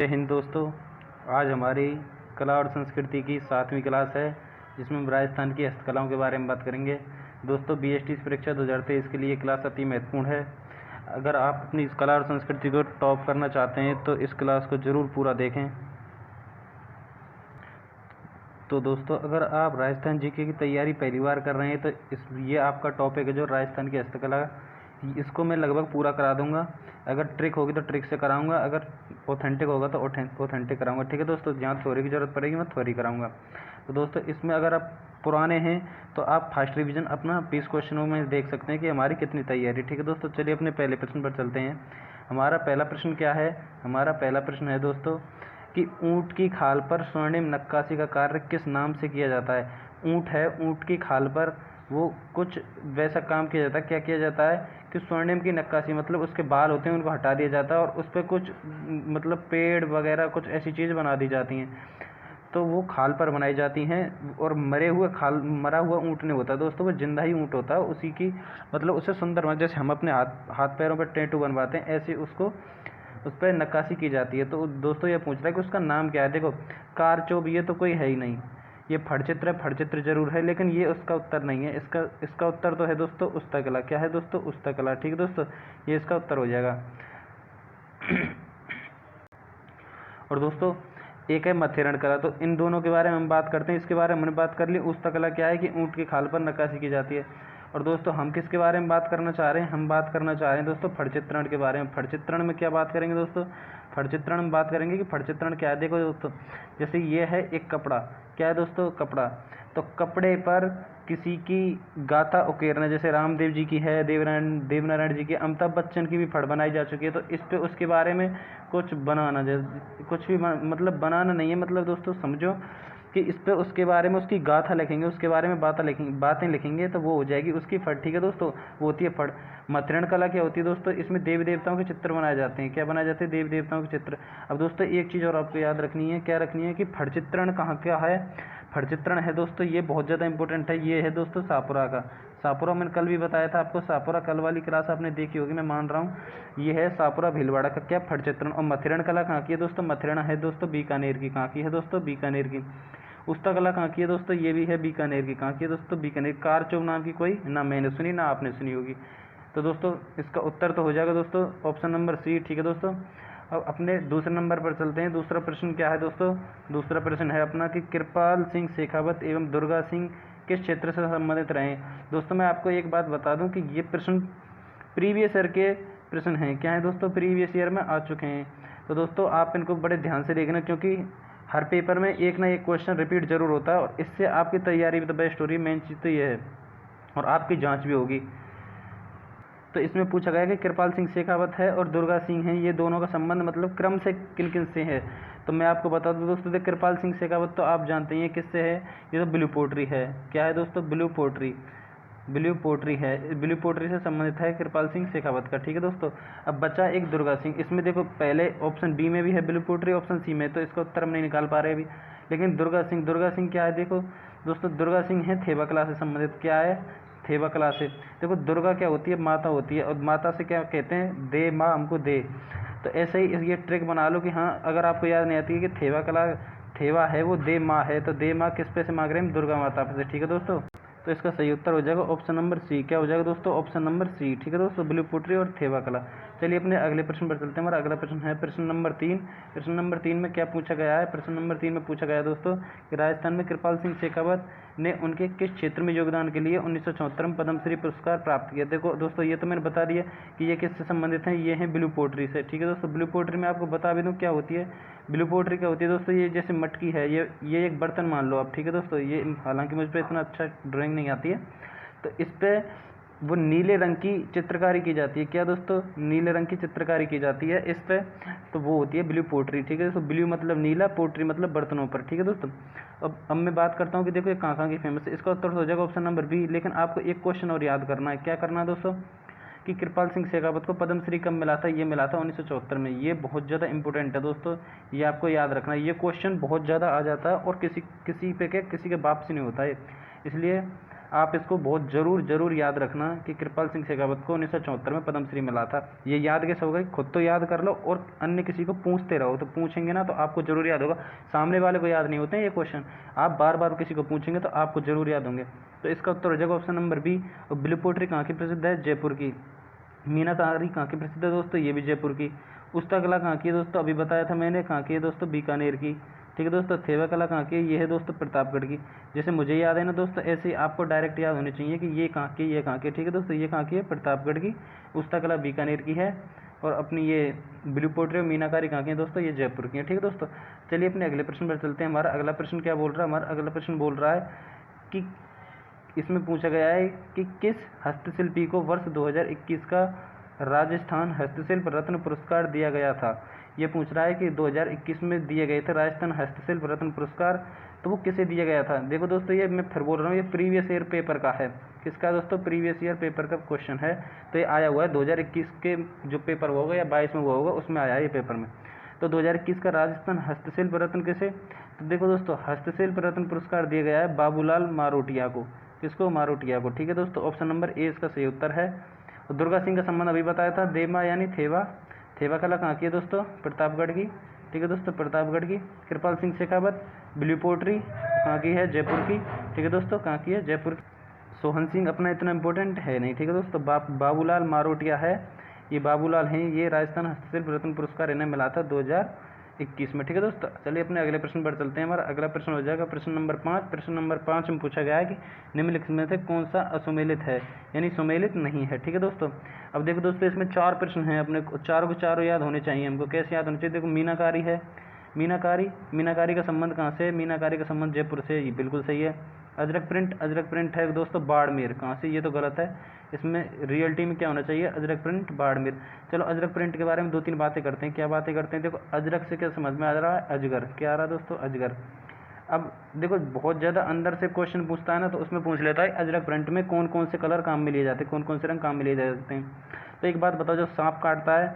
जय हिंद दोस्तों। आज हमारी कला और संस्कृति की 7वीं क्लास है, जिसमें हम राजस्थान की हस्तकलाओं के बारे में बात करेंगे। दोस्तों, बीएसटी परीक्षा 2023 के लिए क्लास अति महत्वपूर्ण है। अगर आप अपनी इस कला और संस्कृति को टॉप करना चाहते हैं तो इस क्लास को ज़रूर पूरा देखें। तो दोस्तों, अगर आप राजस्थान जीके की तैयारी पहली बार कर रहे हैं तो ये आपका टॉपिक है जो राजस्थान की हस्तकला, इसको मैं लगभग पूरा करा दूंगा। अगर ट्रिक होगी तो ट्रिक से कराऊंगा, अगर ऑथेंटिक होगा तो ऑथेंटिक कराऊंगा। ठीक है दोस्तों, जहाँ थ्योरी की ज़रूरत पड़ेगी मैं थ्योरी कराऊंगा। तो दोस्तों, इसमें अगर आप पुराने हैं तो आप फर्स्ट रिवीजन अपना 20 क्वेश्चनों में देख सकते हैं कि हमारी कितनी तैयारी। ठीक है दोस्तों, चलिए अपने पहले प्रश्न पर चलते हैं। हमारा पहला प्रश्न क्या है? हमारा पहला प्रश्न है दोस्तों कि ऊँट की खाल पर स्वर्णिम नक्काशी का कार्य किस नाम से किया जाता है। ऊँट है, ऊँट की खाल पर वो कुछ वैसा काम किया जाता है। क्या किया जाता है कि स्वर्णिम की नक्काशी, मतलब उसके बाल होते हैं उनको हटा दिया जाता है और उस पर कुछ मतलब पेड़ वगैरह कुछ ऐसी चीज़ बना दी जाती हैं, तो वो खाल पर बनाई जाती हैं। और मरा हुआ ऊँट नहीं होता दोस्तों, वो जिंदा ही ऊँट होता है। उसी की मतलब उसे सुंदर, जैसे हम अपने हाथ पैरों पर टैटू बनवाते हैं, ऐसे उसको उस पर नक्काशी की जाती है। तो दोस्तों ये पूछ रहा है कि उसका नाम क्या है। देखो, कारचोब ये तो कोई है ही नहीं, ये फड़चित्र है। फड़चित्र जरूर है लेकिन ये उसका उत्तर नहीं है। इसका उत्तर तो है दोस्तों उस्तकला। क्या है दोस्तों? उस्तकला। ठीक है दोस्तों, ये इसका उत्तर हो जाएगा। और दोस्तों, एक है मथेरण कला। तो इन दोनों के बारे में हम बात करते हैं। इसके बारे में हमने बात कर ली। उस्तकला क्या है कि ऊँट की खाल पर नक्काशी की जाती है। और दोस्तों, हम किसके बारे में बात करना चाह रहे हैं? हम बात करना चाह रहे हैं दोस्तों फड़चित्रण के बारे में। फड़चित्रण में क्या बात करेंगे दोस्तों? फड़चित्रण में बात करेंगे कि फड़चित्रण क्या है। देखो दोस्तों, जैसे ये है एक कपड़ा। क्या है दोस्तों? कपड़ा। तो कपड़े पर किसी की गाथा उकेरना, जैसे रामदेव जी की है, देवनारायण जी की, अमिताभ बच्चन की भी फड़ बनाई जा चुकी है। तो इस पे उसके बारे में कुछ बनाना, जैसे कुछ भी मतलब बनाना नहीं है, मतलब दोस्तों समझो कि इस पे उसके बारे में उसकी गाथा लिखेंगे, उसके बारे में बातें लिखेंगे, तो वो हो जाएगी उसकी फड़। ठीक है दोस्तों, वो होती है फड़। मथरण कला क्या होती है दोस्तों? इसमें देवी देवताओं के चित्र बनाए जाते हैं। क्या बनाए जाते हैं? देवी देवताओं के चित्र। अब दोस्तों एक चीज़ और आपको याद रखनी है। क्या रखनी है? कि फड़चित्रण कहाँ क्या है? फड़चित्रण है दोस्तों, ये बहुत ज़्यादा इंपॉर्टेंट है। ये है दोस्तों सापुरा का। सापुरा मैंने कल भी बताया था आपको। सापुरा कल वाली क्लास आपने देखी होगी, मैं मान रहा हूँ। ये है सापुरा भीलवाड़ा का क्या? फड़चित्रण। और मथेरण कला कहाँ की है दोस्तों? मथेरण है दोस्तों बीकानेर की। कहाँ की है दोस्तों? बीकानेर की। उस्ता कला कहाँ की है दोस्तों? ये भी है बीकानेर की। कहाँ की है दोस्तों? बीकानेर। कारचोब नाम की कोई ना मैंने सुनी ना आपने सुनी होगी। तो दोस्तों इसका उत्तर तो हो जाएगा दोस्तों ऑप्शन नंबर सी। ठीक है दोस्तों, अब अपने दूसरे नंबर पर चलते हैं। दूसरा प्रश्न क्या है दोस्तों? दूसरा प्रश्न है अपना कि कृपाल सिंह शेखावत एवं दुर्गा सिंह किस क्षेत्र से संबंधित रहे। दोस्तों मैं आपको एक बात बता दूं कि ये प्रश्न प्रीवियस ईयर के प्रश्न हैं। क्या है दोस्तों? प्रीवियस ईयर में आ चुके हैं। तो दोस्तों आप इनको बड़े ध्यान से देखना, क्योंकि हर पेपर में एक ना एक क्वेश्चन रिपीट जरूर होता है और इससे आपकी तैयारी भी तो बेस्ट हो रही है। मेन चीज़ तो ये है, और आपकी जाँच भी होगी। तो इसमें पूछा गया कि कृपाल सिंह शेखावत है और दुर्गा सिंह हैं, ये दोनों का संबंध मतलब क्रम से किन किन से है। तो मैं आपको बता दूं दोस्तों, कृपाल सिंह शेखावत तो आप जानते हैं किससे है। ये तो ब्लू पोट्री है। क्या है दोस्तों? Blue poetry. ब्लू पोट्री है, ब्लू पोट्री से संबंधित है कृपाल सिंह शेखावत का। ठीक है दोस्तों, अब बचा एक दुर्गा सिंह। इसमें देखो पहले ऑप्शन बी में भी है ब्लू पोट्री, ऑप्शन सी में, तो इसका उत्तर हम नहीं निकाल पा रहे अभी। लेकिन दुर्गा सिंह क्या है? देखो दोस्तों, दुर्गा सिंह है थेवा कला से संबंधित। क्या है? थेवा कला से। देखो दुर्गा क्या होती है? माता होती है, और माता से क्या कहते हैं? दे माँ हमको दे। तो ऐसे ही ये ट्रिक बना लो कि हाँ, अगर आपको याद नहीं आती है कि थेवा कला, थेवा है वो दे माँ है, तो दे माँ किस पे से मांग रहे हैं? हम दुर्गा माता पे से। ठीक है दोस्तों, तो इसका सही उत्तर हो जाएगा ऑप्शन नंबर सी। क्या हो जाएगा दोस्तों? Option number C. ठीक है दोस्तों, ब्लू पोट्री और थेवा कला। चलिए अपने अगले प्रश्न पर चलते हैं। हमारा अगला प्रश्न है प्रश्न नंबर 3। प्रश्न नंबर 3 में क्या पूछा गया है? प्रश्न नंबर 3 में पूछा गया दोस्तों कि राजस्थान में कृपाल सिंह शेखावत ने उनके किस क्षेत्र में योगदान के लिए 1974 में पद्मश्री पुरस्कार प्राप्त किया। देखो दोस्तों, ये तो मैंने बता दिया कि ये किससे संबंधित हैं। ये हैं ब्लू पोट्री से। ठीक है दोस्तों, ब्लू पोट्री में आपको बता भी दूँ क्या होती है। ब्लू पोट्री क्या होती है दोस्तों? ये जैसे मटकी है, ये एक बर्तन मान लो आप। ठीक है दोस्तों, ये हालांकि मुझ पर इतना अच्छा ड्राइंग नहीं आती है, तो इस पर वो नीले रंग की चित्रकारी की जाती है। क्या दोस्तों? नीले रंग की चित्रकारी की जाती है इस पर, तो वो होती है ब्लू पोट्री। ठीक है दोस्तों, ब्लू मतलब नीला, पोट्री मतलब बर्तनों पर। ठीक है दोस्तों, अब मैं बात करता हूँ कि देखो ये कहाँ की फेमस है। इसका उत्तर हो जाएगा ऑप्शन नंबर बी। लेकिन आपको एक क्वेश्चन और याद करना है। क्या करना है दोस्तों? कि कृपाल सिंह शेखावत को पद्मश्री कब मिला था? ये मिला था 1974 में। ये बहुत ज़्यादा इंपॉर्टेंट है दोस्तों, ये आपको याद रखना है। ये क्वेश्चन बहुत ज़्यादा आ जाता है और किसी पे किसी के बाप से नहीं होता है, इसलिए आप इसको बहुत ज़रूर याद रखना कि कृपाल सिंह शेखावत को 1974 में पद्मश्री मिला था। ये याद कैसे होगा, खुद तो याद कर लो और अन्य किसी को पूछते रहो, तो पूछेंगे ना तो आपको ज़रूर याद होगा। सामने वाले को याद नहीं होते हैं ये क्वेश्चन, आप बार बार किसी को पूछेंगे तो आपको ज़रूर याद होंगे। तो इसका उत्तर हो जाएगा ऑप्शन नंबर बी। और ब्लू पोट्री कहाँ की प्रसिद्ध है, जयपुर की। मीनाकारी कहाँ की प्रसिद्ध है दोस्तों, ये भी जयपुर की। उस्ता कला कहाँ की है दोस्तों, अभी बताया था मैंने, कहाँ की है दोस्तों, बीकानेर की। ठीक है दोस्तों, थेवा कला कहाँ की है, ये है दोस्तों प्रतापगढ़ की। जैसे मुझे याद है ना दोस्तों, ऐसे ही आपको डायरेक्ट याद होनी चाहिए कि ये कहाँ की, ये कहाँ की। ठीक है दोस्तों, ये कहाँ की है, प्रतापगढ़ की। उस्ता कला बीकानेर की है। और अपनी ये ब्लू पोट्री और मीनाकारी कहाँ की है दोस्तों, ये जयपुर की है। ठीक है दोस्तों, चलिए अपने अगले प्रश्न पर चलते हैं। हमारा अगला प्रश्न क्या बोल रहा है, हमारा अगला प्रश्न बोल रहा है कि इसमें पूछा गया है कि किस हस्तशिल्पी को वर्ष 2021 का राजस्थान हस्तशिल्प रत्न पुरस्कार दिया गया था। ये पूछ रहा है कि 2021 में दिए गए थे राजस्थान हस्तशिल्प रत्न पुरस्कार, तो वो किसे दिया गया था। देखो दोस्तों, ये मैं फिर बोल रहा हूँ, ये प्रीवियस ईयर पेपर का है। किसका दोस्तों, प्रीवियस ईयर पेपर का क्वेश्चन है। तो ये आया हुआ है 2021 के जो पेपर होगा या 22 में हुआ होगा, उसमें आया है ये पेपर में। तो 2021 का राजस्थान हस्तशिल्प रत्न किसे, तो देखो दोस्तों, हस्तशिल्प रत्न पुरस्कार दिया गया है बाबूलाल मारोटिया को। किसको, मारोटिया को। ठीक है दोस्तों, ऑप्शन नंबर ए इसका सही उत्तर है। और दुर्गा सिंह का संबंध अभी बताया था, देमा यानी थेवा। थेवा कला कहाँ की है दोस्तों, प्रतापगढ़ की। ठीक है दोस्तों, प्रतापगढ़ की। कृपाल सिंह शेखावत ब्लू पोट्री कहाँ की है, जयपुर की। ठीक है दोस्तों, कहाँ की है, जयपुर की। सोहन सिंह अपना इतना इंपॉर्टेंट है नहीं। ठीक है दोस्तों, बाबूलाल मारोटिया है, ये बाबूलाल हैं, ये राजस्थान हस्तशिल्प रत्न पुरस्कार इन्हें मिला था 2021 में। ठीक है दोस्तों, चलिए अपने अगले प्रश्न पर चलते हैं। हमारा अगला प्रश्न हो जाएगा प्रश्न नंबर 5। प्रश्न नंबर 5 में पूछा गया है कि निम्नलिखित में से कौन सा असुमेलित है, यानी सुमेलित नहीं है। ठीक है दोस्तों, अब देखो दोस्तों, इसमें 4 प्रश्न हैं, अपने चारों के चारों याद होने चाहिए हमको। कैसे याद होने चाहिए, देखो मीनाकारी है, मीनाकारी का संबंध कहाँ से है, मीनाकारी का संबंध जयपुर से, ये बिल्कुल सही है। अजरक प्रिंट है दोस्तों बाड़मेर, कहाँ से, ये तो गलत है। इसमें रियलिटी में क्या होना चाहिए, अजरक प्रिंट बाड़मेर। चलो अजरक प्रिंट के बारे में 2-3 बातें करते हैं। क्या बातें करते हैं, देखो अजरक से क्या समझ में आ रहा है, अजगर। क्या आ रहा है दोस्तों, अजगर। अब देखो बहुत ज़्यादा अंदर से क्वेश्चन पूछता है ना, तो उसमें पूछ लेता है अजरक प्रिंट में कौन कौन से कलर काम में लिए जाते हैं, कौन कौन से रंग काम में लिए जाते हैं। तो एक बात बताओ, जो सांप काटता है,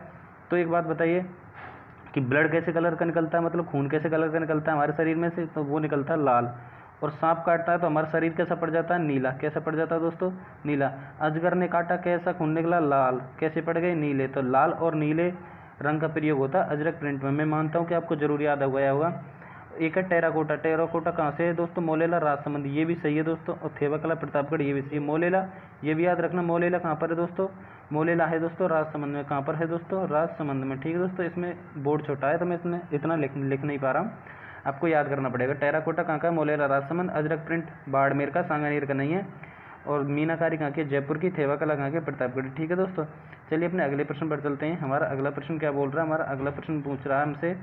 तो एक बात बताइए कि ब्लड कैसे कलर का निकलता है, मतलब खून कैसे कलर का निकलता है हमारे शरीर में से, तो वो निकलता है लाल। और सांप काटता है तो हमारा शरीर कैसा पड़ जाता है, नीला। कैसा पड़ जाता है दोस्तों, नीला। अजगर ने काटा, कैसा खून निकला, लाल। कैसे पड़ गए, नीले। तो लाल और नीले रंग का प्रयोग होता है अजरक प्रिंट में। मैं मानता हूँ कि आपको जरूर याद हो गया होगा। एक है टेराकोटा। टेराकोटा कहाँ से है दोस्तों, मोलेला राजसमंद, ये भी सही है दोस्तों। और थेवाकला प्रतापगढ़, ये भी सही है। मोलेला, ये भी याद रखना, मोलेला कहाँ पर है दोस्तों, मोलेला है दोस्तों राजसमंद में। कहाँ पर है दोस्तों, राजसमंद में। ठीक है दोस्तों, इसमें बोर्ड छोटा है तो मैं इसमें इतना लिख नहीं पा रहा हूँ, आपको याद करना पड़ेगा। टेराकोटा कहाँ का, मोलेला राजसमंद। अजरक प्रिंट बाड़मेर का, सांगानेर का नहीं है। और मीनाकारी कहाँ की, जयपुर की। थेवाकला कहाँ की, प्रतापगढ़। ठीक है दोस्तों, चलिए अपने अगले प्रश्न पर चलते हैं। हमारा अगला प्रश्न क्या बोल रहा है, हमारा अगला प्रश्न पूछ रहा है हमसे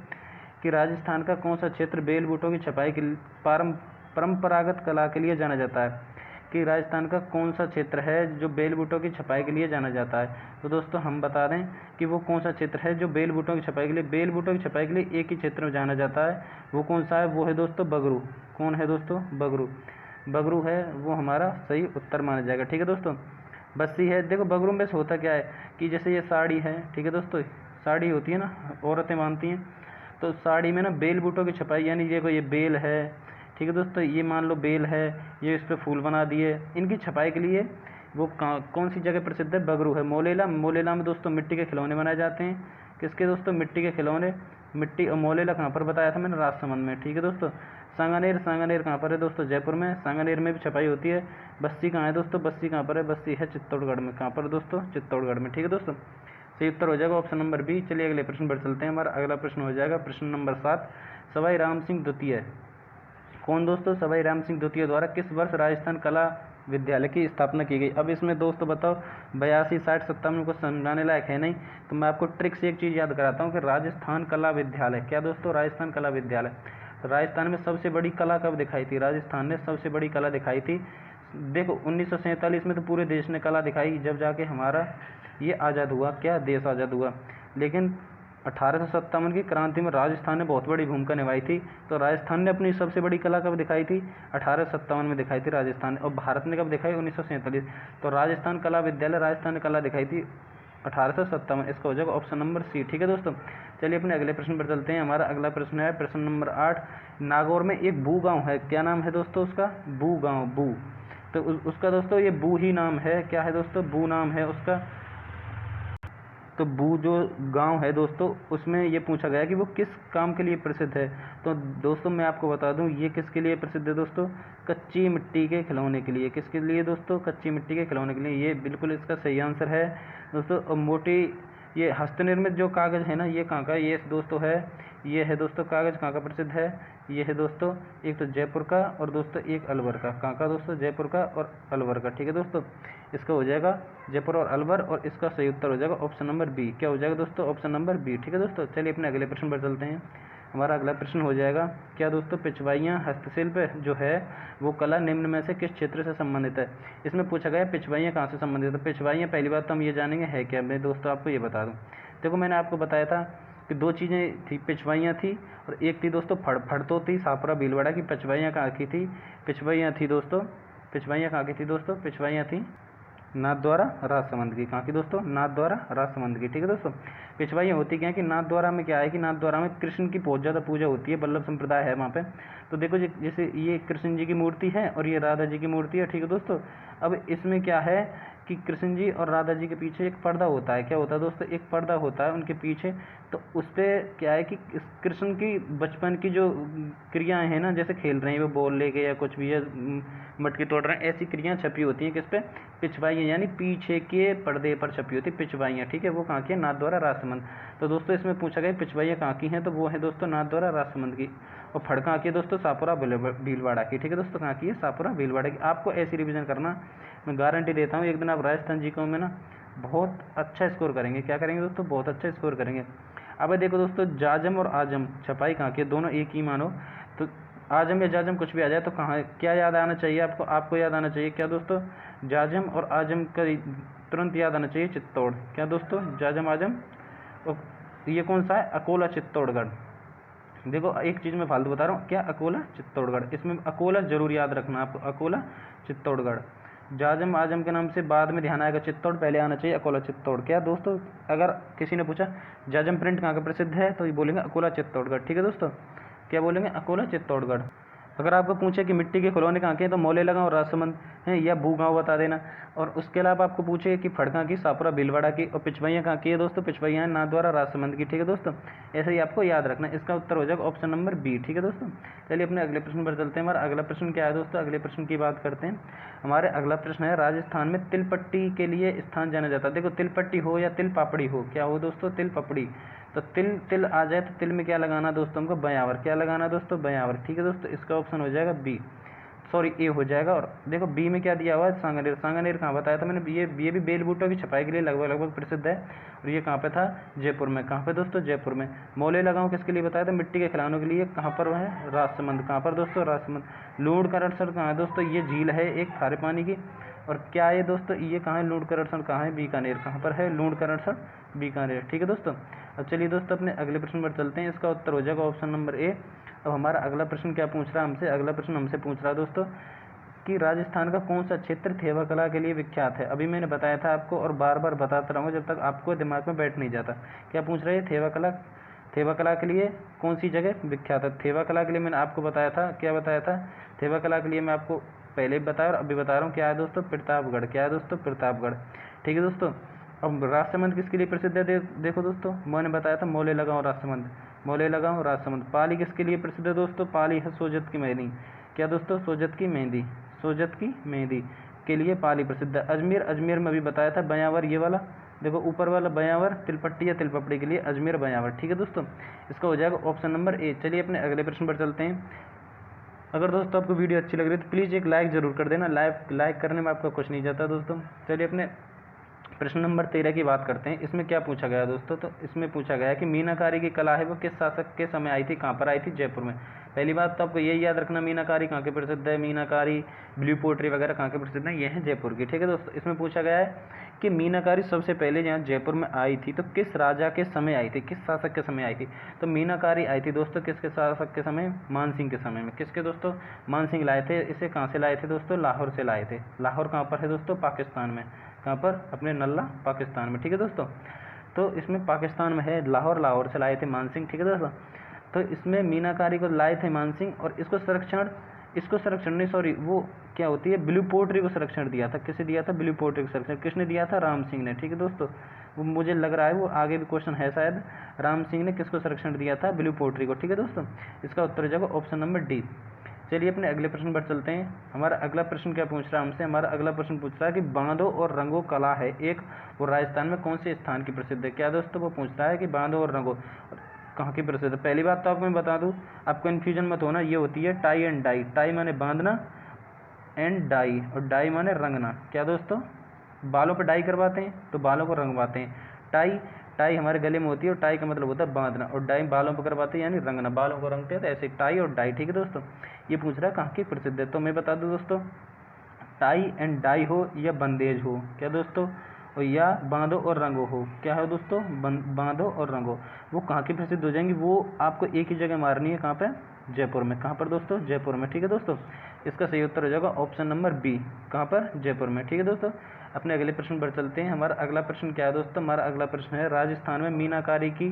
कि राजस्थान का कौन सा क्षेत्र बेल बूटों की छपाई के परंपरागत कला के लिए जाना जाता है। कि राजस्थान का कौन सा क्षेत्र है जो बेल बूटों की छपाई के लिए जाना जाता है। तो दोस्तों हम बता दें कि वो कौन सा क्षेत्र है जो बेल बूटों की छपाई के लिए, बेल बूटों की छपाई के लिए एक ही क्षेत्र में जाना जाता है। वो कौन सा है, वो है दोस्तों बगरू। कौन है दोस्तों, बगरू। बगरू है वो हमारा सही उत्तर माना जाएगा। ठीक है दोस्तों, बस्सी है। देखो बगरू में से होता क्या है कि जैसे ये साड़ी है, ठीक है दोस्तों, साड़ी होती है ना, औरतें बांधती हैं, तो साड़ी में ना बेल बूटों की छपाई, यानी देखो ये बेल है, ठीक है दोस्तों, ये मान लो बेल है, ये इस पर फूल बना दिए, इनकी छपाई के लिए वो कौन सी जगह प्रसिद्ध है, बगरू है। मोलेला, मोलेला में दोस्तों मिट्टी के खिलौने बनाए जाते हैं। किसके दोस्तों, मिट्टी के खिलौने, मिट्टी। और मोलेला कहाँ पर बताया था मैंने, राजसमंद में। ठीक है दोस्तों, सांगानेर, सांगानेर कहाँ पर है दोस्तों, जयपुर में। सांगानेर में भी छपाई होती है। बस्सी कहाँ है दोस्तों, बस्सी कहाँ पर है, बस्सी है चित्तौड़गढ़ में। कहाँ पर दोस्तों, चित्तौड़गढ़ में। ठीक है दोस्तों, सही उत्तर हो जाएगा ऑप्शन नंबर बी। चलिए अगले प्रश्न पर चलते हैं। हमारा अगला प्रश्न हो जाएगा प्रश्न नंबर 7। सवाई राम सिंह द्वितीय कौन दोस्तों, सवाई राम सिंह द्वितीय द्वारा किस वर्ष राजस्थान कला विद्यालय की स्थापना की गई। अब इसमें दोस्तों बताओ 82, 60, 57 को समझाने लायक है नहीं, तो मैं आपको ट्रिक से एक चीज़ याद कराता हूँ कि राजस्थान कला विद्यालय, क्या दोस्तों, राजस्थान कला विद्यालय। राजस्थान में सबसे बड़ी कला कब दिखाई थी, राजस्थान ने सबसे बड़ी कला दिखाई थी, देखो 1947 में तो पूरे देश ने कला दिखाई, जब जाके हमारा ये आज़ाद हुआ, क्या देश आज़ाद हुआ। लेकिन 1857 की क्रांति में राजस्थान ने बहुत बड़ी भूमिका निभाई थी। तो राजस्थान ने अपनी सबसे बड़ी कला कब दिखाई थी, 1857 में दिखाई थी राजस्थान। और भारत ने कब दिखाई, 1947। तो राजस्थान कला विद्यालय, राजस्थान ने कला दिखाई थी 1857। इसका हो जाएगा ऑप्शन नंबर सी। ठीक है दोस्तों, चलिए अपने अगले प्रश्न पर चलते हैं। हमारा अगला प्रश्न है प्रश्न नंबर 8। नागौर में एक बू गाँव है, क्या नाम है दोस्तों उसका, बू गाँव। बू तो उसका दोस्तों ये बू ही नाम है। क्या है दोस्तों? बू नाम है उसका। तो बू जो गांव है दोस्तों, उसमें ये पूछा गया कि वो किस काम के लिए प्रसिद्ध है। तो दोस्तों मैं आपको बता दूं, ये किसके लिए प्रसिद्ध है दोस्तों? कच्ची मिट्टी के खिलौने के लिए। किसके लिए दोस्तों? कच्ची मिट्टी के खिलौने के लिए। ये बिल्कुल इसका सही आंसर है दोस्तों। और मोटी ये हस्तनिर्मित जो कागज़ है ना, ये कहाँ का? ये दोस्तों है, ये है दोस्तों कागज़ कहाँ का प्रसिद्ध है? ये है दोस्तों एक तो जयपुर का और दोस्तों एक अलवर का। कहाँ का दोस्तों? जयपुर का और अलवर का। ठीक है दोस्तों, इसका हो जाएगा जयपुर और अलवर, और इसका सही उत्तर हो जाएगा ऑप्शन नंबर बी। क्या हो जाएगा दोस्तों? Option number B. ठीक है दोस्तों, चलिए अपने अगले प्रश्न पर चलते हैं। हमारा अगला प्रश्न हो जाएगा क्या दोस्तों? पिछवाइयाँ हस्तशिल्प जो है वो कला निम्न में से किस क्षेत्र से संबंधित है? इसमें पूछा गया पिछवाइयाँ कहाँ से संबंधित है। पिछवाइयाँ पहली बात तो हम ये जानेंगे है क्या। मैं दोस्तों आपको ये बता दूँ, देखो मैंने आपको बताया था कि दो चीज़ें थी, पिछवाइयाँ थी और एक थी दोस्तों फड़तो थी। सापुरा भीलवाड़ा की पिछवाइयाँ कहाँ की थी? पिछवाइयाँ थी दोस्तों, पिछवाइयाँ कहाँ की थी दोस्तों? पिछवाइयाँ थी नाथद्वारा राजसमंद की। कहाँ की दोस्तों? नाथद्वारा राजसमंद की। ठीक है दोस्तों, पिछवाइयाँ होती क्या है कि नाथद्वारा में क्या है कि नाथद्वारा में कृष्ण की बहुत ज़्यादा पूजा होती है, वल्लभ संप्रदाय है वहाँ पे। तो देखो जैसे ये कृष्ण जी की मूर्ति है और ये राधा जी की मूर्ति है। ठीक है दोस्तों, अब इसमें क्या है कि कृष्ण जी और राधा जी के पीछे एक पर्दा होता है। क्या होता है दोस्तों? एक पर्दा होता है उनके पीछे। तो उस पर क्या है कि कृष्ण की बचपन की जो क्रियाएं हैं ना, जैसे खेल रहे हैं वो बॉल लेके या कुछ भी है, मटकी तोड़ रहे हैं, ऐसी क्रियाएं छपी होती हैं किस पे? पिछवाइयाँ, यानी पीछे के पर्दे पर छपी होती है पिछवाइयाँ। ठीक है, वो कहाँ की है? नाथद्वारा राजसमंद। तो दोस्तों इसमें पूछा गया पिछवाइयाँ कहाँ की हैं, तो वो है दोस्तों नाथद्वारा राजसमंद की। और फड़ कहाँ की है दोस्तों? सापुरा भीलवाड़ा की। ठीक है दोस्तों, कहाँ की है? सापुरा भीलवाड़ा की। आपको ऐसी रिवीजन करना, मैं गारंटी देता हूँ एक दिन आप राजस्थान जी को में ना बहुत अच्छा स्कोर करेंगे। क्या करेंगे दोस्तों? बहुत अच्छा स्कोर करेंगे। अब देखो दोस्तों, जाजम और आजम छपाई कहाँ की है? दोनों एक ही मानो। तो आजम या जाजम कुछ भी आ जाए तो कहाँ, क्या याद आना चाहिए आपको? आपको याद आना चाहिए क्या दोस्तों? जाजम और आजम का तुरंत याद आना चाहिए चित्तौड़। क्या दोस्तों? जाजम आजम। और ये कौन सा है? अकोला चित्तौड़गढ़। देखो एक चीज़ मैं फालतू बता रहा हूँ, क्या? अकोला चित्तौड़गढ़। इसमें अकोला जरूर याद रखना आपको, अकोला चित्तौड़गढ़। जाजम आजम के नाम से बाद में ध्यान आएगा चित्तौड़, पहले आना चाहिए अकोला चित्तौड़। क्या दोस्तों? अगर किसी ने पूछा जाजम प्रिंट कहाँ का प्रसिद्ध है, तो ये बोलेंगे अकोला चित्तौड़गढ़। ठीक है दोस्तों, क्या बोलेंगे? अकोला चित्तौड़गढ़। अगर आपको पूछे कि मिट्टी के खिलौने कहाँ के हैं, तो मोलेला गाँव राजसमंद हैं या बू गाँव बता देना। और उसके अलावा आपको पूछे कि फड़ कहाँ की? सापुरा भीलवाड़ा की। और पिछवाइयाँ कहाँ की है दोस्तों? पिछवाइयाँ नाथद्वारा राजसमंद की। ठीक है दोस्तों, ऐसे ही आपको याद रखना। इसका उत्तर हो जाएगा ऑप्शन नंबर बी। ठीक है दोस्तों, चलिए अपने अगले प्रश्न पर चलते हैं। हमारा अगला प्रश्न क्या है दोस्तों? अगले प्रश्न की बात करते हैं। हमारे अगला प्रश्न है, राजस्थान में तिल पट्टी के लिए स्थान जाना जाता है। देखो तिल पट्टी हो या तिल पापड़ी हो, क्या हो दोस्तों? तिल पपड़ी। तो तिल तिल आ जाए तो तिल में क्या लगाना दोस्तों हमको? बयावर। क्या लगाना दोस्तों? बयावर। ठीक है दोस्तों, इसका ऑप्शन हो जाएगा बी, सॉरी ए हो जाएगा। और देखो बी में क्या दिया हुआ है? सांगानेर। सांगानेर कहाँ बताया था मैंने? ये भी बेल बूटों की छपाई के लिए लगभग प्रसिद्ध है। और ये कहाँ पे था? जयपुर में। कहाँ पे दोस्तों? जयपुर में। मोले लगाऊँ किसके लिए बताया था? मिट्टी के खिलौनों के लिए। कहाँ पर है? राजसमंद। कहाँ पर दोस्तों? राजसमंद। लूणकरणसर कहाँ है दोस्तों? ये झील है एक खारे पानी की। और क्या है दोस्तों? ये कहाँ है? लूणकरणसर कहाँ है? बीकानेर। कहाँ पर है? लूणकरणसर बीकानेर। ठीक है दोस्तों, अब चलिए दोस्तों अपने अगले प्रश्न पर चलते हैं। इसका उत्तर हो जाएगा ऑप्शन नंबर ए। अब हमारा अगला प्रश्न क्या पूछ रहा है हमसे? अगला प्रश्न हमसे पूछ रहा है दोस्तों कि राजस्थान का कौन सा क्षेत्र थेवा कला के लिए विख्यात है। अभी मैंने बताया था आपको और बार बार बताता रहूँगा जब तक आपको दिमाग में बैठ नहीं जाता। क्या पूछ रहे हैं? थेवा कला। थेवा कला के लिए कौन सी जगह विख्यात है? थेवा कला के लिए मैंने आपको बताया था, क्या बताया था? थेवा कला के लिए मैं आपको पहले भी बताया और अभी बता रहा हूँ। क्या है दोस्तों? प्रतापगढ़। क्या है दोस्तों? प्रतापगढ़। ठीक है दोस्तों, अब राजसमंद किसके लिए प्रसिद्ध है? देखो दोस्तों, मैंने बताया था मोलेला गाँव राजसमंद। मोलेला गाँव राजसमंद। पाली किसके लिए प्रसिद्ध है दोस्तों? पाली है सोजत की मेहंदी। क्या दोस्तों? सोजत की मेहंदी। सोजत की मेहंदी के लिए पाली प्रसिद्ध है। अजमेर। अजमेर में भी बताया था बयावर, ये वाला देखो ऊपर वाला बयावर, तिलपट्टी या तिलपपड़ी के लिए अजमेर बयावर। ठीक है दोस्तों, इसका हो जाएगा ऑप्शन नंबर ए। चलिए अपने अगले प्रश्न पर चलते हैं। अगर दोस्तों आपको वीडियो अच्छी लग रही है तो प्लीज़ एक लाइक ज़रूर कर देना। लाइक करने में आपका कुछ नहीं जाता दोस्तों। चलिए अपने प्रश्न नंबर 13 की बात करते हैं। इसमें क्या पूछा गया दोस्तों? तो इसमें पूछा गया कि मीनाकारी की कला है वो किस शासक के समय आई थी, कहाँ पर आई थी? जयपुर में। पहली बात तो आपको यही याद रखना, मीनाकारी कहाँ के प्रसिद्ध है, मीनाकारी ब्लू पोट्री वगैरह कहाँ के प्रसिद्ध है? ये है जयपुर की। ठीक है दोस्तों, इसमें पूछा गया है कि मीनाकारी सबसे पहले यहाँ जयपुर में आई थी तो किस राजा के समय आई थी, किस शासक के समय आई थी? तो मीनाकारी आई थी दोस्तों किसके शासक के समय? मानसिंह के समय में। किसके दोस्तों? मानसिंह लाए थे। इसे कहाँ से लाए थे दोस्तों? लाहौर से लाए थे। लाहौर कहाँ पर है दोस्तों? पाकिस्तान में। कहाँ पर? अपने नल्ला पाकिस्तान में। ठीक है दोस्तों, तो इसमें पाकिस्तान में है लाहौर। लाहौर से लाए थे मानसिंह। ठीक है दोस्तों, तो इसमें मीनाकारी को लाए थे मानसिंह और इसको संरक्षण इसको संरक्षण नहीं, सॉरी, वो क्या होती है, ब्लू पोर्ट्री को संरक्षण दिया था। किसे दिया था? ब्लू पोर्ट्री को संरक्षण किसने दिया था? राम सिंह ने। ठीक है दोस्तों, वो मुझे लग रहा है वो आगे भी क्वेश्चन है शायद, राम सिंह ने किसको संरक्षण दिया था? ब्लू पोर्ट्री को। ठीक है दोस्तों, इसका उत्तर हो जाएगा ऑप्शन नंबर डी। चलिए अपने अगले प्रश्न पर चलते हैं। हमारा अगला प्रश्न क्या पूछ रहा है हमसे? हमारा अगला प्रश्न पूछ रहा है कि बांधों और रंगों कला है एक, वो राजस्थान में कौन से स्थान की प्रसिद्ध है? क्या दोस्तों, वो पूछता है कि बांधों और रंगों कहाँ की प्रसिद्ध है। पहली बात तो आपको मैं बता दूं, आप कन्फ्यूजन मत होना, ये होती है टाई एंड डाई। टाई माने बांधना एंड डाई, और डाई माने रंगना। क्या दोस्तों, बालों पर डाई करवाते हैं तो बालों को रंगवाते हैं। टाई, टाई हमारे गले में होती है और टाई का मतलब होता है बांधना, और डाई बालों पर करवाते हैं यानी रंगना, बालों को रंगते हैं, तो ऐसे टाई और डाई। ठीक है दोस्तों, ये पूछ रहा है कहाँ की प्रसिद्ध है, तो मैं बता दूं दोस्तों, टाई एंड डाई हो या बंदेज हो, क्या दोस्तों, और या बांधो और रंगो हो, क्या है दोस्तों, बांधो और रंगो, वो कहाँ की प्रसिद्ध हो जाएंगी? वो आपको एक ही जगह मारनी है, कहाँ पे? जयपुर में। कहाँ पर दोस्तों? जयपुर में। ठीक है दोस्तों, इसका सही उत्तर हो जाएगा ऑप्शन नंबर बी। कहाँ पर? जयपुर में। ठीक है दोस्तों, अपने अगले प्रश्न पर चलते हैं। हमारा अगला प्रश्न क्या है दोस्तों? हमारा अगला प्रश्न है राजस्थान में मीनाकारी की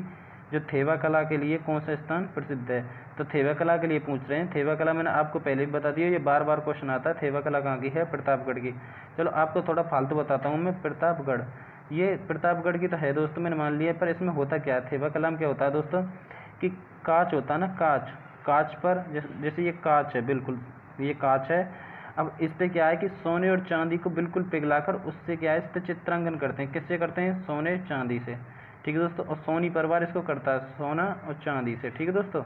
जो थेवा कला के लिए कौन सा स्थान प्रसिद्ध है? तो थेवा कला के लिए पूछ रहे हैं। थेवा कला मैंने आपको पहले भी बता दिया, ये बार बार क्वेश्चन आता है। थेवा कला कहाँ की है? प्रतापगढ़ की। चलो आपको थोड़ा फालतू बताता हूँ मैं। प्रतापगढ़, ये प्रतापगढ़ की तो है दोस्तों, मैंने मान लिया, पर इसमें होता क्या है? थेवा कला में क्या होता है दोस्तों कि कांच होता है ना, कांच, कांच पर जैसे ये कांच है, बिल्कुल ये कांच है। अब इस पे क्या है कि सोने और चांदी को बिल्कुल पिघलाकर उससे क्या है, इस पे चित्रांकन करते हैं। किससे करते हैं? सोने चांदी से। ठीक है दोस्तों, और सोनी परिवार इसको करता है, सोना और चांदी से। ठीक है दोस्तों,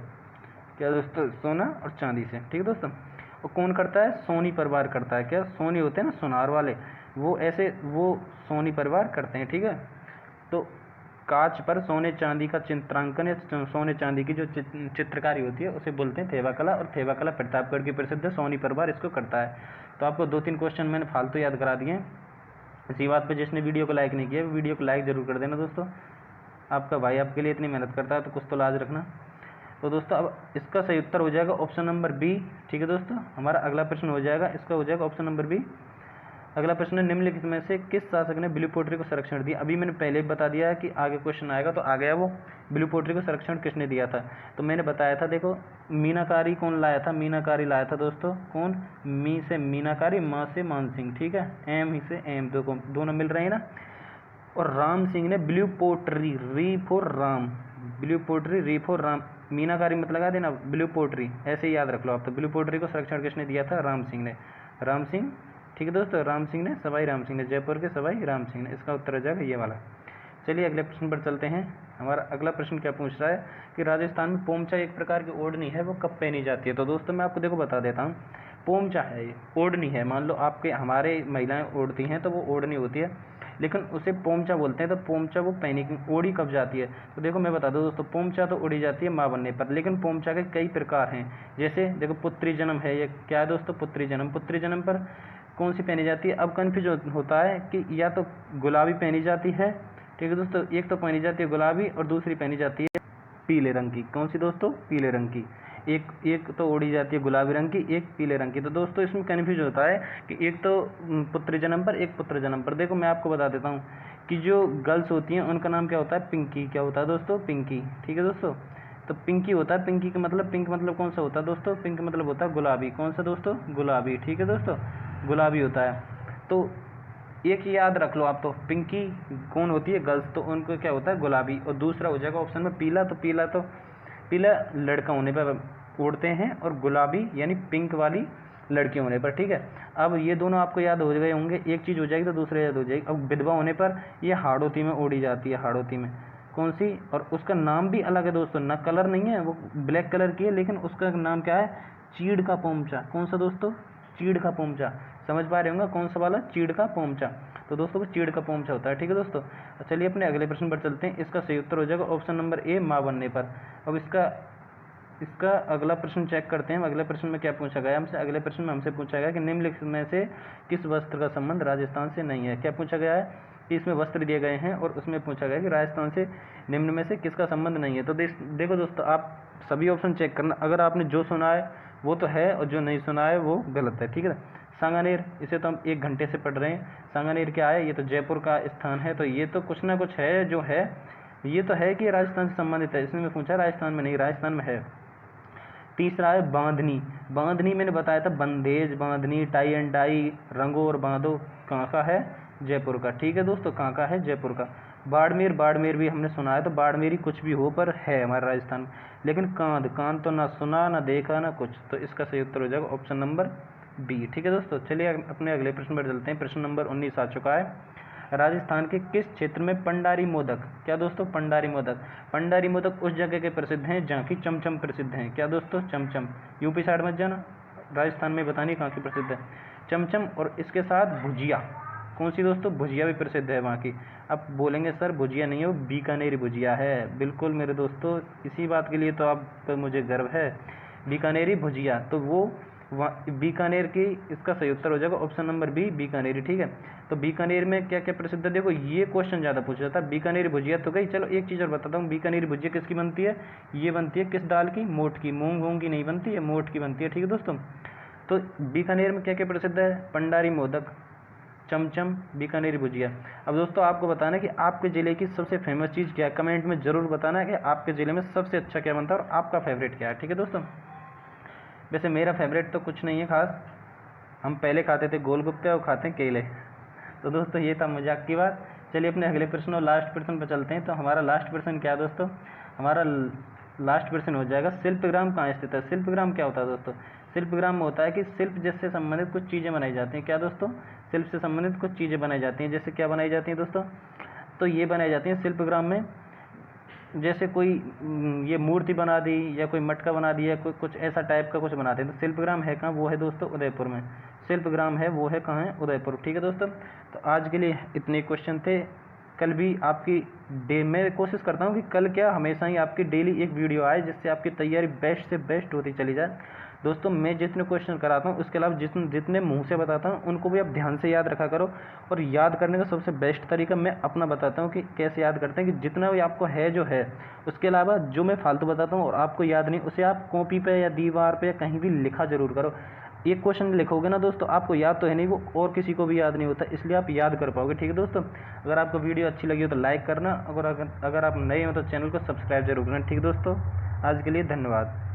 क्या दोस्तों, सोना और चांदी से। ठीक है दोस्तों, और कौन करता है? सोनी परिवार करता है। क्या सोनी होते हैं ना, सुनार वाले, वो ऐसे वो सोनी परिवार करते हैं। ठीक है, तो कांच पर सोने चांदी का चित्रांकन या सोने चांदी की जो चित्रकारी होती है उसे बोलते हैं थेवा कला, और थेवा कला प्रतापगढ़ की प्रसिद्ध है, सोनी परिवार इसको करता है। तो आपको 2-3 क्वेश्चन मैंने फालतू याद करा दिए। इसी बात पे जिसने वीडियो को लाइक नहीं किया, वीडियो को लाइक जरूर कर देना दोस्तों, आपका भाई आपके लिए इतनी मेहनत करता है तो कुछ तो लाज रखना। तो दोस्तों अब इसका सही उत्तर हो जाएगा ऑप्शन नंबर बी। ठीक है दोस्तों, हमारा अगला प्रश्न हो जाएगा, इसका हो जाएगा ऑप्शन नंबर बी। अगला प्रश्न है, निम्नलिखित में से किस शासक ने ब्लू पोर्ट्री को संरक्षण दिया? अभी मैंने पहले भी बता दिया है कि आगे क्वेश्चन आएगा, तो आ गया वो ब्लू पोर्ट्री को संरक्षण किसने दिया था। तो मैंने बताया था, देखो मीनाकारी कौन लाया था? मीनाकारी लाया था दोस्तों, कौन? मी से मीनाकारी, माँ से मान सिंह। ठीक है, एम ही से एम, दोनों मिल रहे हैं ना। और राम सिंह ने ब्लू पोर्ट्री, री फॉर राम, ब्लू पोर्ट्री री फॉर राम, मीनाकारी मत लगा देना, ब्लू पोर्ट्री ऐसे ही याद रख लो आप। तो ब्लू पोर्ट्री को संरक्षण किसने दिया था? राम सिंह ने, राम सिंह। ठीक है दोस्तों, राम सिंह ने, सवाई राम सिंह ने, जयपुर के सवाई राम सिंह ने। इसका उत्तर हो जाएगा ये वाला। चलिए अगले प्रश्न पर चलते हैं। हमारा अगला प्रश्न क्या पूछ रहा है कि राजस्थान में पोमचा एक प्रकार की ओढ़नी है, वो कब पहनी जाती है? तो दोस्तों मैं आपको देखो बता देता हूँ, पोमचा है ये, ओढ़नी है। मान लो आपके हमारे महिलाएं ओढ़ती हैं तो वो ओढ़नी होती है, लेकिन उसे पोमचा बोलते हैं। तो पोमचा वो पहनी, ओढ़ी कब जाती है? तो देखो मैं बता दूं दोस्तों, पोमचा तो ओढ़ी जाती है माँ बनने पर, लेकिन पोमचा के कई प्रकार हैं। जैसे देखो पुत्री जन्म है, ये क्या है दोस्तों? पुत्री जन्म। पुत्री जन्म पर कौन सी पहनी जाती है? अब कन्फ्यूज होता है कि या तो गुलाबी पहनी जाती है, ठीक है दोस्तों, एक तो पहनी जाती है गुलाबी और दूसरी पहनी जाती है पीले रंग की। कौन सी दोस्तों? पीले रंग की। एक तो ओढ़ी जाती है गुलाबी रंग की, एक पीले रंग की। तो दोस्तों इसमें कन्फ्यूज होता है कि एक तो पुत्र जन्म पर, एक पुत्र जन्म पर। देखो मैं आपको बता देता हूँ कि जो गर्ल्स होती हैं उनका नाम क्या होता है? पिंकी। क्या होता है दोस्तों? पिंकी। ठीक है दोस्तों, तो पिंकी होता है। पिंकी का मतलब, पिंक मतलब कौन सा होता है दोस्तों? पिंक मतलब होता है गुलाबी। कौन सा दोस्तों? गुलाबी। ठीक है दोस्तों, गुलाबी होता है। तो एक याद रख लो आप, तो पिंकी कौन होती है? गर्ल्स, तो उनको क्या होता है? गुलाबी। और दूसरा हो जाएगा ऑप्शन में पीला। तो पीला लड़का होने पर ओढ़ते हैं, और गुलाबी यानी पिंक वाली लड़की होने पर। ठीक है, अब ये दोनों आपको याद हो गए होंगे, एक चीज़ हो जाएगी तो दूसरी याद हो जाएगी। अब विधवा होने पर ये हाड़ोती में ओढ़ी जाती है, हाड़ोती में। कौन सी? और उसका नाम भी अलग है दोस्तों, ना कलर नहीं है, वो ब्लैक कलर की है, लेकिन उसका नाम क्या है? चीड़ का पोमचा। कौन सा दोस्तों? चीड़ का पोमचा। समझ पा रहे होंगे कौन सा वाला? चीड़ का पोमचा। तो दोस्तों वो चीड़ का पोमचा होता है। ठीक है दोस्तों, चलिए अपने अगले प्रश्न पर चलते हैं। इसका सही उत्तर हो जाएगा ऑप्शन नंबर ए, माँ बनने पर। अब इसका अगला प्रश्न चेक करते हैं। अगले प्रश्न में क्या पूछा गया हमसे? अगले प्रश्न में हमसे पूछा गया कि निम्नलिखित में से किस वस्त्र का संबंध राजस्थान से नहीं है? क्या पूछा गया है कि इसमें वस्त्र दिए गए हैं और उसमें पूछा गया कि राजस्थान से निम्न में से किसका संबंध नहीं है। तो देखो दोस्तों, आप सभी ऑप्शन चेक करना, अगर आपने जो सुना है वो तो है और जो नहीं सुना है वो गलत है। ठीक है, सांगानेर, इसे तो हम 1 घंटे से पढ़ रहे हैं। सांगानेर क्या है? ये तो जयपुर का स्थान है, तो ये तो कुछ ना कुछ है जो है, ये तो है कि राजस्थान से संबंधित है। इसमें मैं पूछा राजस्थान में नहीं, राजस्थान में है। तीसरा है बांधनी। बांधनी मैंने बताया था बंदेज, बांधनी, टाई एंड डाई, रंगो और बांधो, कहाँ का है? जयपुर का। ठीक है दोस्तों, कहाँ का है? जयपुर का। बाड़मेर, बाड़मेर भी हमने सुना है, तो बाड़मेरी कुछ भी हो पर है हमारे राजस्थान में। लेकिन कांध, कांध तो ना सुना ना देखा ना कुछ, तो इसका सही उत्तर हो जाएगा ऑप्शन नंबर बी। ठीक है दोस्तों, चलिए अपने अगले प्रश्न पर चलते हैं। प्रश्न नंबर 19 आ चुका है। राजस्थान के किस क्षेत्र में पंडारी मोदक, क्या दोस्तों? पंडारी मोदक। पंडारी मोदक उस जगह के प्रसिद्ध हैं जहाँ की चमचम प्रसिद्ध हैं। क्या दोस्तों? चमचम। यूपी साइड मत जाना, राजस्थान में बतानी कहाँ की प्रसिद्ध है। चमचम और इसके साथ भुजिया। कौन सी दोस्तों? भुजिया भी प्रसिद्ध है वहाँ की। अब बोलेंगे सर भुजिया नहीं है, वो बीकानेरी भुजिया है। बिल्कुल मेरे दोस्तों, इसी बात के लिए तो आप पर मुझे गर्व है, बीकानेरी भुजिया। तो वो बीकानेर की, इसका सही उत्तर हो जाएगा ऑप्शन नंबर बी, बीकानेरी। ठीक है, तो बीकानेर में क्या क्या प्रसिद्ध है? देखो ये क्वेश्चन ज़्यादा पूछा जाता है। बीकानेरी भुजिया तो गई, चलो एक चीज़ और बताता हूँ। बीकानेरी भुजिया किसकी बनती है? ये बनती है किस दाल की? मोठ की। मूंग वूंग की नहीं बनती है, मोठ की बनती है। ठीक है दोस्तों, तो बीकानेर में क्या क्या प्रसिद्ध है? पंडारी मोदक, चमचम, बीकानेरी भुजिया। अब दोस्तों आपको बताना है कि आपके ज़िले की सबसे फेमस चीज़ क्या है। कमेंट में ज़रूर बताना है कि आपके ज़िले में सबसे अच्छा क्या बनता है और आपका फेवरेट क्या है। ठीक है दोस्तों, वैसे मेरा फेवरेट तो कुछ नहीं है खास, हम पहले खाते थे गोलगप्पे और खाते हैं केले। तो दोस्तों ये था मजाक की बात। चलिए अपने अगले प्रश्न और लास्ट प्रश्न पर चलते हैं। तो हमारा लास्ट प्रश्न क्या है दोस्तों? हमारा लास्ट प्रश्न हो जाएगा शिल्पग्राम कहाँ स्थित है। शिल्पग्राम क्या होता है दोस्तों? शिल्पग्राम में होता है कि शिल्प जिससे संबंधित कुछ चीज़ें बनाई जाती हैं। क्या दोस्तों? शिल्प से संबंधित कुछ चीज़ें बनाई जाती हैं। जैसे क्या बनाई जाती हैं दोस्तों? तो ये बनाई जाती हैं शिल्पग्राम में, जैसे कोई ये मूर्ति बना दी या कोई मटका बना दिया, कोई कुछ ऐसा टाइप का कुछ बनाते हैं। तो शिल्पग्राम है कहाँ? वो है दोस्तों उदयपुर में। शिल्पग्राम है वो है कहाँ है? उदयपुर। ठीक है दोस्तों, तो आज के लिए इतने क्वेश्चन थे। कल भी आपकी मैं कोशिश करता हूँ कि कल क्या हमेशा ही आपकी डेली एक वीडियो आए, जिससे आपकी तैयारी बेस्ट से बेस्ट होती चली जाए। दोस्तों मैं जितने क्वेश्चन कराता हूँ उसके अलावा जितने मुंह से बताता हूँ उनको भी आप ध्यान से याद रखा करो। और याद करने का सबसे बेस्ट तरीका मैं अपना बताता हूँ कि कैसे याद करते हैं, कि जितना भी आपको है जो है, उसके अलावा जो मैं फालतू बताता हूँ और आपको याद नहीं, उसे आप कॉपी पे या दीवार पे या कहीं भी लिखा जरूर करो। एक क्वेश्चन लिखोगे ना दोस्तों, आपको याद तो है नहीं, वो और किसी को भी याद नहीं होता, इसलिए आप याद कर पाओगे। ठीक है दोस्तों, अगर आपको वीडियो अच्छी लगी हो तो लाइक करना, अगर आप नए हो तो चैनल को सब्सक्राइब जरूर करना। ठीक है दोस्तों, आज के लिए धन्यवाद।